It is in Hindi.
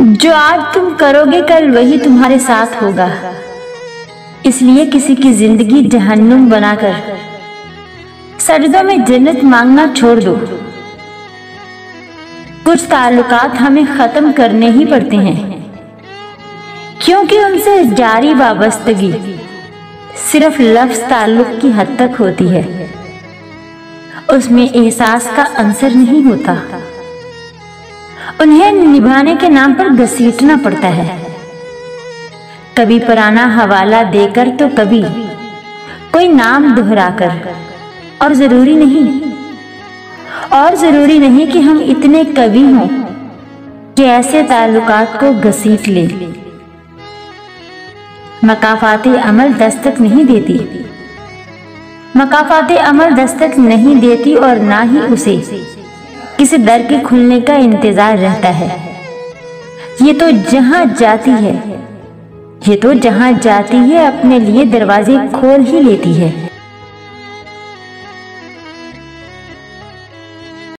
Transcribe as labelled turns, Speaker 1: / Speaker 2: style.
Speaker 1: जो आज तुम करोगे कल वही तुम्हारे साथ होगा। इसलिए किसी की जिंदगी जहन्नुम बनाकर सजदों में जन्नत मांगना छोड़ दो। कुछ ताल्लुकात हमें खत्म करने ही पड़ते हैं, क्योंकि उनसे जारी वाबस्तगी सिर्फ लफ्ज ताल्लुक की हद तक होती है, उसमें एहसास का अंसर नहीं होता। उन्हें निभाने के नाम पर घसीटना पड़ता है, कभी पुराना हवाला देकर तो कभी कोई नाम दोहराकर। और जरूरी नहीं कि हम इतने कवि हों कि ऐसे ताल्लुकात को घसीट लें। मकाफाते अमल दस्तक नहीं देती और ना ही उसे किसी दर के खुलने का इंतजार रहता है। ये तो जहां जाती है अपने लिए दरवाजे खोल ही लेती है।